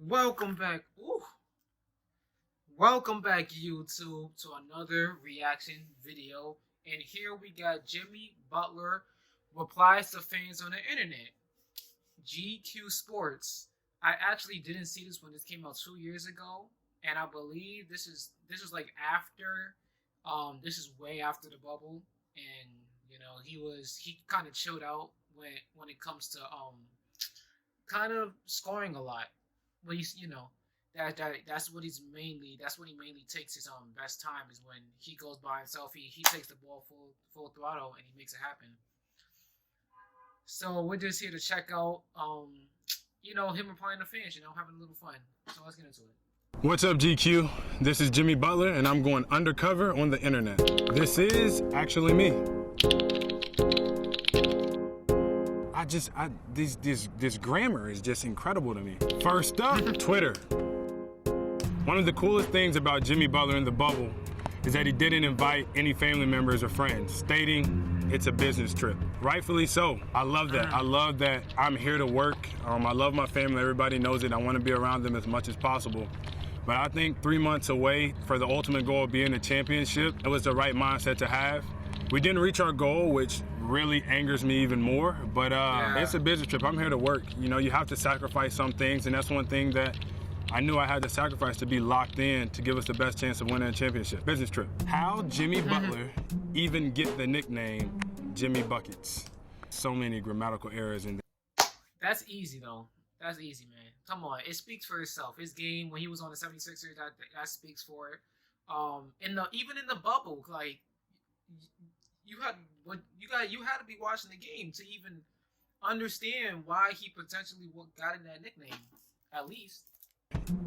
Welcome back. Ooh. Welcome back, YouTube, to another reaction video. And here we got Jimmy Butler replies to fans on the internet. GQ Sports. I actually didn't see this when this came out 2 years ago, and I believe this is like after, this is way after the bubble, and he kind of chilled out when it comes to kind of scoring a lot. But that's what he mainly takes his best time is when he goes by himself. He takes the ball full throttle and he makes it happen. So we're just here to check out him replying to fans, having a little fun. So let's get into it. What's up, GQ? This is Jimmy Butler and I'm going undercover on the internet. This is actually me. This grammar is just incredible to me. First up, Twitter. One of the coolest things about Jimmy Butler in the bubble is that he didn't invite any family members or friends, stating it's a business trip. Rightfully so. I love that. I love that I'm here to work. I love my family. Everybody knows it. I want to be around them as much as possible. But I think 3 months away for the ultimate goal of being a championship, it was the right mindset to have. We didn't reach our goal, which really angers me even more, but it's a business trip. I'm here to work. You have to sacrifice some things, and that's one thing that I knew I had to sacrifice to be locked in to give us the best chance of winning a championship. Business trip. How Jimmy Butler even get the nickname Jimmy Buckets? So many grammatical errors in there. That's easy, though. That's easy, man. Come on. It speaks for itself. His game, when he was on the 76ers, that speaks for it. Even in the bubble, like, you had to be watching the game to even understand why he potentially got in that nickname, at least.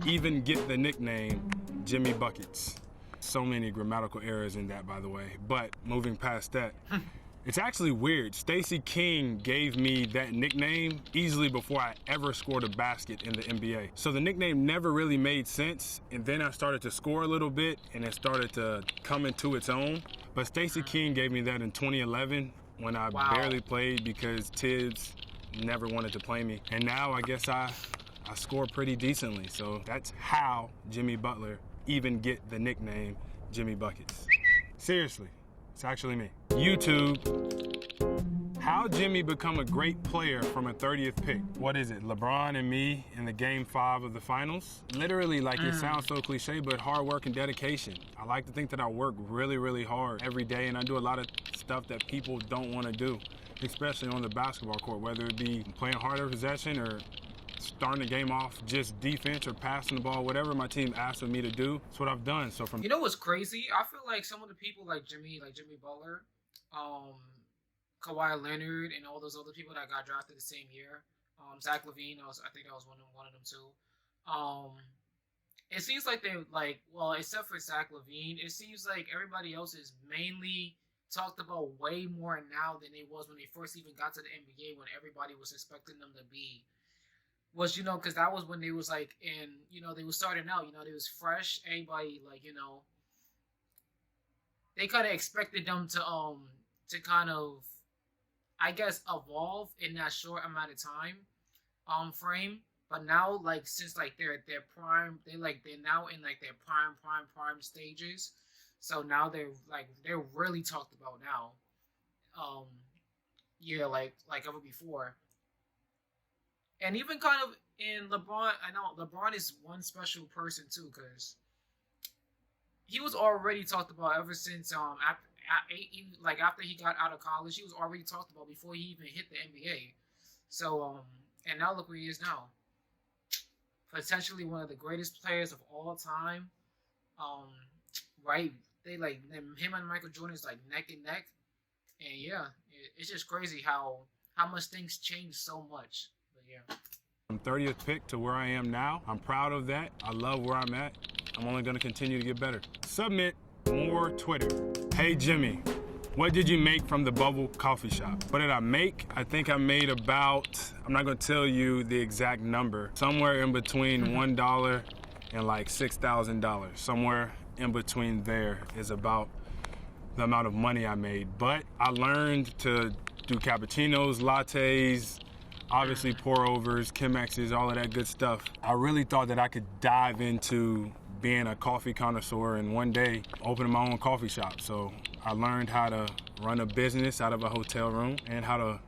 Even get the nickname Jimmy Buckets. So many grammatical errors in that, by the way. But moving past that, it's actually weird. Stacey King gave me that nickname easily before I ever scored a basket in the NBA. So the nickname never really made sense, and then I started to score a little bit, and it started to come into its own. But Stacey King gave me that in 2011 when I barely played because Tibbs never wanted to play me. And now I guess I score pretty decently. So that's how Jimmy Butler even get the nickname Jimmy Buckets. Seriously, it's actually me. YouTube, how Jimmy become a great player from a 30th pick? What is it, LeBron and me in the game 5 of the finals? Literally, like it sounds so cliche, but hard work and dedication. I like to think that I work really, really hard every day, and I do a lot of stuff that people don't want to do, especially on the basketball court, whether it be playing harder possession or starting the game off just defense or passing the ball, whatever my team asked of me to do, that's what I've done. So from what's crazy? I feel like some of the people like Jimmy Butler, Kawhi Leonard, and all those other people that got drafted the same year, Zach LaVine, I think that was one of them too. It seems like except for Zach LaVine, it seems like everybody else is mainly talked about way more now than it was when they first even got to the NBA, when everybody was expecting them to be. Because that was when they was they was starting out, they was fresh. Everybody, they kind of expected them to kind of, I guess, evolve in that short amount of time, frame. But now, since their prime, they're now in their prime stages. So now they're really talked about now. Like ever before. And even kind of in LeBron, I know LeBron is one special person too, because he was already talked about ever since after he got out of college. He was already talked about before he even hit the NBA. So and now look where he is now. Potentially one of the greatest players of all time. Right? They him and Michael Jordan is neck and neck. And yeah, it's just crazy how much things change so much. Yeah. From 30th pick to where I am now, I'm proud of that. I love where I'm at. I'm only gonna continue to get better. Submit more Twitter. Hey Jimmy, what did you make from the bubble coffee shop? What did I make? I think I made about, I'm not gonna tell you the exact number, somewhere in between $1 and $6,000. Somewhere in between there is about the amount of money I made. But I learned to do cappuccinos, lattes, Obviously pour overs, Chemexes, all of that good stuff. I really thought that I could dive into being a coffee connoisseur and one day opening my own coffee shop. So I learned how to run a business out of a hotel room and how to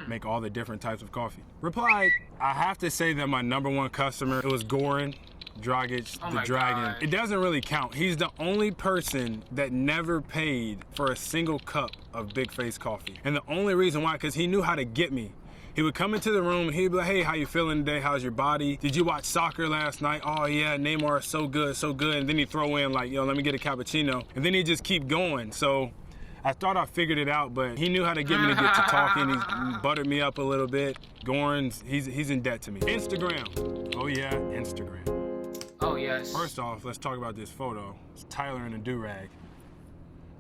make all the different types of coffee. Replied, I have to say that my #1 customer, it was Goran Dragic, the Dragon. God. It doesn't really count. He's the only person that never paid for a single cup of Big Face coffee. And the only reason why, because he knew how to get me. He would come into the room and he'd be like, hey, how you feeling today? How's your body? Did you watch soccer last night? Oh yeah, Neymar is so good, so good. And then he'd throw in like, yo, let me get a cappuccino. And then he'd just keep going. So I thought I figured it out, but he knew how to get me to get to talking. He buttered me up a little bit. Goran's, he's in debt to me. Instagram. Oh yeah, Instagram. Oh yes. First off, let's talk about this photo. It's Tyler in a do-rag.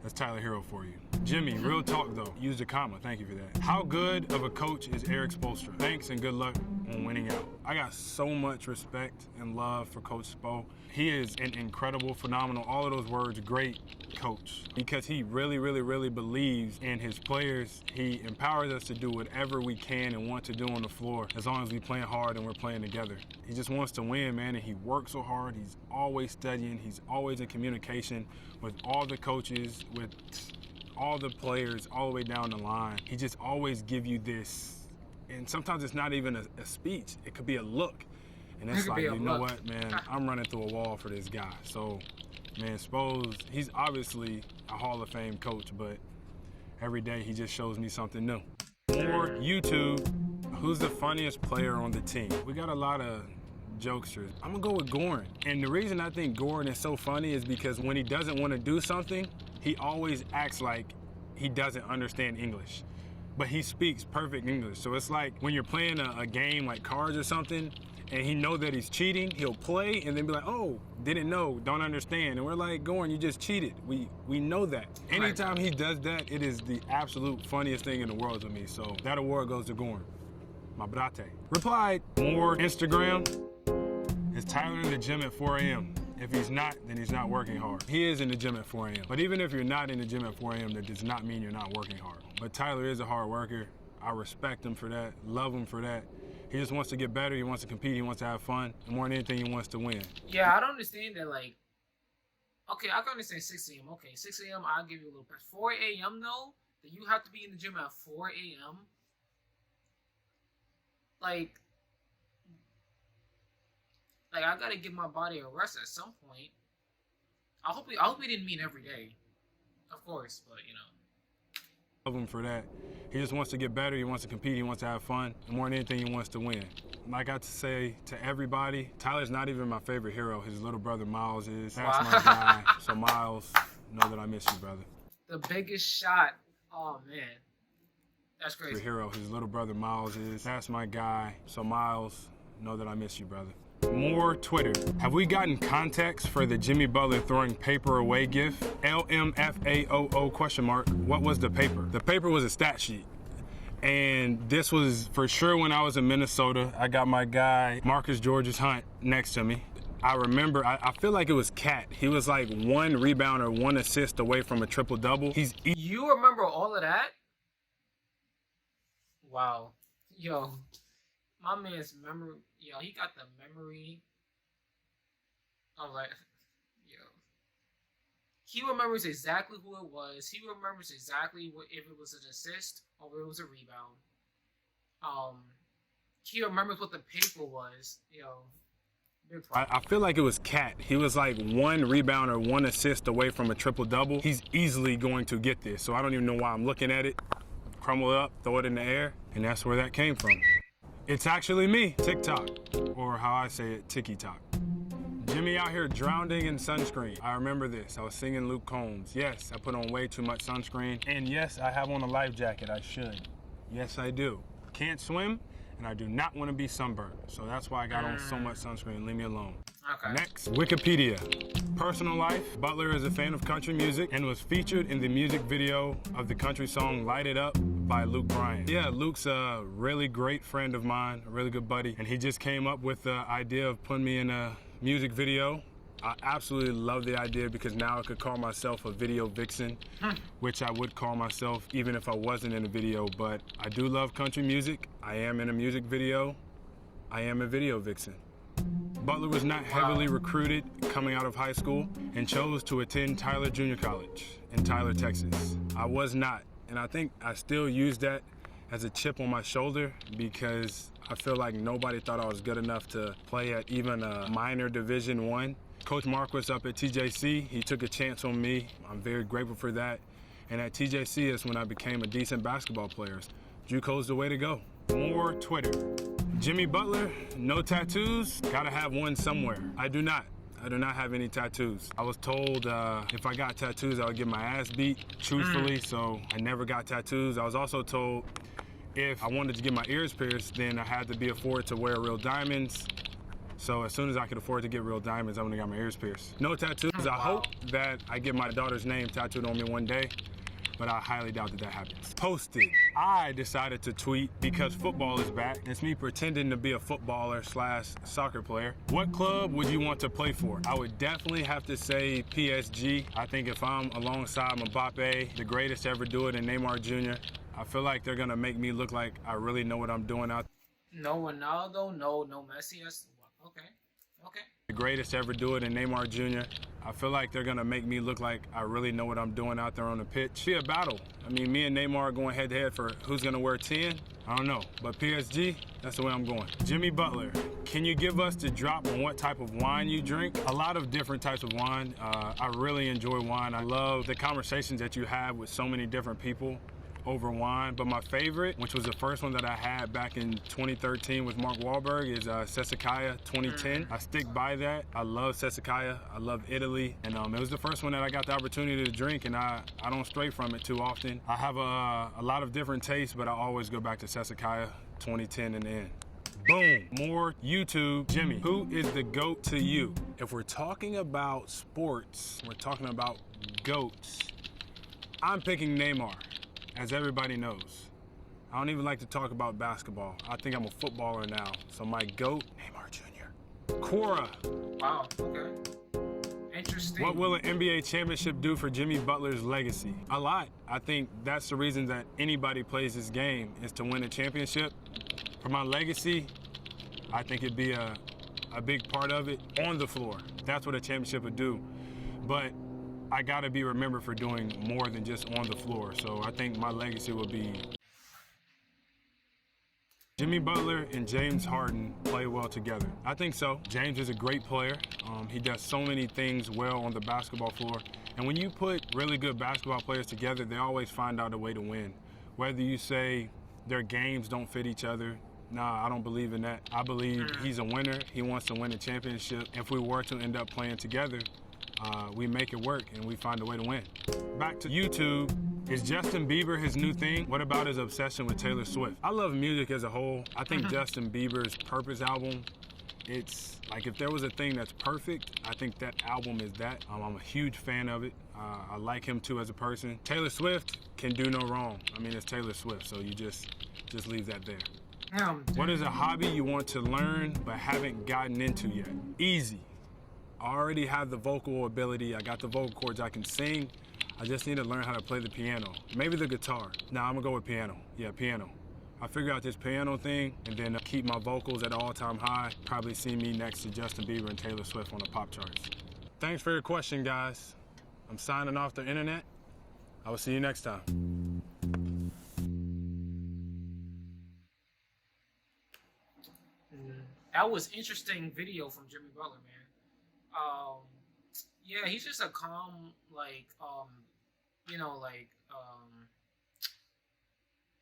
That's Tyler Hero for you. Jimmy, real talk though. Use a comma, thank you for that. How good of a coach is Eric Spoelstra? Thanks and good luck on winning out. I got so much respect and love for Coach Spo. He is an incredible, phenomenal, all of those words, great coach. Because he really, really, really believes in his players. He empowers us to do whatever we can and want to do on the floor as long as we playing hard and we're playing together. He just wants to win, man, and he works so hard. He's always studying. He's always in communication with all the coaches, with all the players, all the way down the line. He just always give you this, and sometimes it's not even a speech. It could be a look. And it's like, you know what, man, I'm running through a wall for this guy. So, man, Spo's, he's obviously a Hall of Fame coach, but every day he just shows me something new. Or YouTube, who's the funniest player on the team? We got a lot of jokesters. I'm gonna go with Goran. And the reason I think Goran is so funny is because when he doesn't want to do something, he always acts like he doesn't understand English. But he speaks perfect English. So it's like when you're playing a game like cards or something, and he know that he's cheating, he'll play and then be like, oh, didn't know, don't understand. And we're like, Goran, you just cheated. We know that. Anytime he does that, it is the absolute funniest thing in the world to me. So that award goes to Goran, my brate. Replied, more Instagram. Is Tyler in the gym at 4 a.m.? If he's not, then he's not working hard. He is in the gym at 4 a.m. But even if you're not in the gym at 4 a.m., that does not mean you're not working hard. But Tyler is a hard worker. I respect him for that, love him for that. He just wants to get better, he wants to compete, he wants to have fun, and more than anything, he wants to win. Yeah, I don't understand that, like, okay, I can understand 6 a.m. Okay, 6 a.m., I'll give you a little pass. 4 a.m., though, that you have to be in the gym at 4 a.m.? Like, I gotta give my body a rest at some point. I hope he didn't mean every day, of course, but, you know. Love him for that. He just wants to get better, he wants to compete, he wants to have fun, and more than anything, he wants to win. Like I got to say to everybody, Tyler's not even my favorite hero. His little brother Miles is. That's my guy. So Miles, know that I miss you, brother. The biggest shot. Oh man, that's crazy. The hero, his little brother Miles is. That's my guy. So Miles, know that I miss you, brother. More Twitter. Have we gotten context for the Jimmy Butler throwing paper away gif? LMFAOO question mark. What was the paper? The paper was a stat sheet. And this was for sure when I was in Minnesota. I got my guy, Marcus Georges Hunt, next to me. I remember, I feel like it was Cat. He was like 1 rebound or 1 assist away from a triple-double. You remember all of that? Wow. Yo, my man's memory, yo, he got the memory. I'm like, yo. He remembers exactly who it was. He remembers exactly if it was an assist or if it was a rebound. He remembers what the paper was, yo. I feel like it was Cat. He was like 1 rebound or 1 assist away from a triple-double. He's easily going to get this, so I don't even know why I'm looking at it. Crumble it up, throw it in the air, and that's where that came from. It's actually me, TikTok, or how I say it, Tiki-Tok. Jimmy out here drowning in sunscreen. I remember this. I was singing Luke Combs. Yes, I put on way too much sunscreen. And yes, I have on a life jacket. I should. Yes, I do. Can't swim, and I do not want to be sunburned. So that's why I got on so much sunscreen. Leave me alone. Okay. Next, Wikipedia. Personal life. Butler is a fan of country music and was featured in the music video of the country song Light It Up by Luke Bryan. Yeah, Luke's a really great friend of mine, a really good buddy, and he just came up with the idea of putting me in a music video I absolutely love the idea because now I could call myself a video vixen, which I would call myself even if I wasn't in a video, but I do love country music. I am in a music video. I am a video vixen. Butler was not heavily recruited coming out of high school and chose to attend Tyler Junior College in Tyler, Texas. I was not, and I think I still use that as a chip on my shoulder because I feel like nobody thought I was good enough to play at even a minor Division I. Coach Marquis up at TJC, he took a chance on me. I'm very grateful for that. And at TJC is when I became a decent basketball player. JUCO's the way to go. More Twitter. Jimmy Butler, no tattoos, gotta have one somewhere. I do not have any tattoos. I was told if I got tattoos, I would get my ass beat, truthfully, so I never got tattoos. I was also told if I wanted to get my ears pierced, then I had to be afforded to wear real diamonds. So as soon as I could afford to get real diamonds, I went and got my ears pierced. No tattoos. I hope that I get my daughter's name tattooed on me one day, but I highly doubt that that happens. Posted. I decided to tweet because football is back. It's me pretending to be a footballer / soccer player. What club would you want to play for? I would definitely have to say PSG. I think if I'm alongside Mbappe, the greatest to ever do it, and Neymar Jr., I feel like they're gonna make me look like I really know what I'm doing out there. No Ronaldo, no Messi. Okay. The greatest to ever do it, and Neymar Jr. I feel like they're gonna make me look like I really know what I'm doing out there on the pitch. Be a battle. I mean, me and Neymar are going head to head for who's gonna wear 10. I don't know, but PSG, that's the way I'm going. Jimmy Butler, can you give us the drop on what type of wine you drink? A lot of different types of wine. I really enjoy wine. I love the conversations that you have with so many different people over wine, but my favorite, which was the first one that I had back in 2013 with Mark Wahlberg, is Sassicaia 2010. I stick by that. I love Sassicaia. I love Italy, and it was the first one that I got the opportunity to drink, and I don't stray from it too often. I have a lot of different tastes, but I always go back to Sassicaia 2010 in the end. Boom, more YouTube. Jimmy, who is the GOAT to you? If we're talking about sports, we're talking about GOATs, I'm picking Neymar. As everybody knows, I don't even like to talk about basketball. I think I'm a footballer now. So my GOAT, Neymar Jr. Quora. Wow, okay. Interesting. What will an NBA championship do for Jimmy Butler's legacy? A lot. I think that's the reason that anybody plays this game is to win a championship. For my legacy, I think it'd be a big part of it on the floor. That's what a championship would do. But I gotta be remembered for doing more than just on the floor. So I think my legacy will be Jimmy Butler and James Harden play well together. I think so. James is a great player. He does so many things well on the basketball floor. And when you put really good basketball players together, they always find out a way to win. Whether you say their games don't fit each other, nah, I don't believe in that. I believe he's a winner. He wants to win a championship. If we were to end up playing together, we make it work and we find a way to win. Back to YouTube. Is Justin Bieber his new thing? What about his obsession with Taylor Swift? I love music as a whole. I think Justin Bieber's Purpose album, it's like if there was a thing that's perfect, I think that album is that. I'm a huge fan of it. I like him too as a person. Taylor Swift can do no wrong. I mean, it's Taylor Swift, so you just leave that there. What is a hobby you want to learn but haven't gotten into yet? Easy. I already have the vocal ability. I got the vocal cords. I can sing. I just need to learn how to play the piano. Maybe the guitar. Nah, I'm gonna go with piano. Yeah, piano. I figure out this piano thing and then keep my vocals at an all-time high. Probably see me next to Justin Bieber and Taylor Swift on the pop charts. Thanks for your question, guys. I'm signing off the internet. I will see you next time. That was interesting video from Jimmy Butler, man. Yeah, he's just a calm,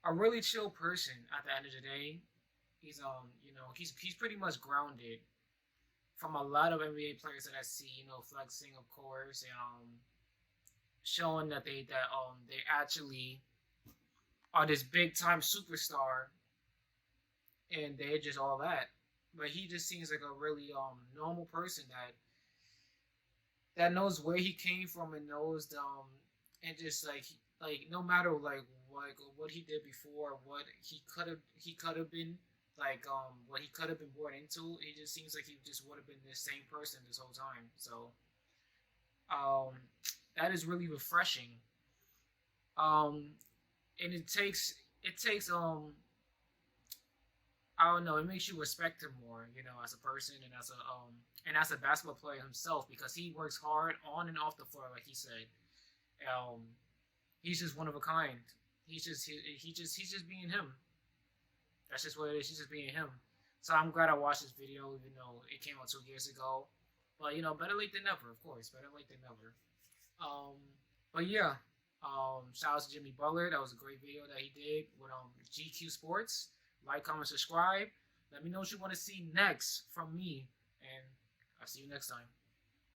a really chill person at the end of the day. He's he's pretty much grounded from a lot of NBA players that I see, flexing of course, and showing that they actually are this big time superstar and they're just all that. But he just seems like a really normal person that knows where he came from and knows and just like no matter like what he did before, what he could have been, like what he could have been born into. It just seems like he just would have been the same person this whole time. So um, that is really refreshing. Um, and it takes I don't know, it makes you respect him more, you know, as a person and as a basketball player himself because he works hard on and off the floor, like he said. Um, he's just one of a kind. He's just being him. That's just what it is. He's just being him. So I'm glad I watched this video, even though it came out 2 years ago. But you know, better late than never, of course. Better late than never. Um, but yeah, shout out to Jimmy Butler. That was a great video that he did with GQ Sports. Like, comment, subscribe. Let me know what you want to see next from me, and I'll see you next time.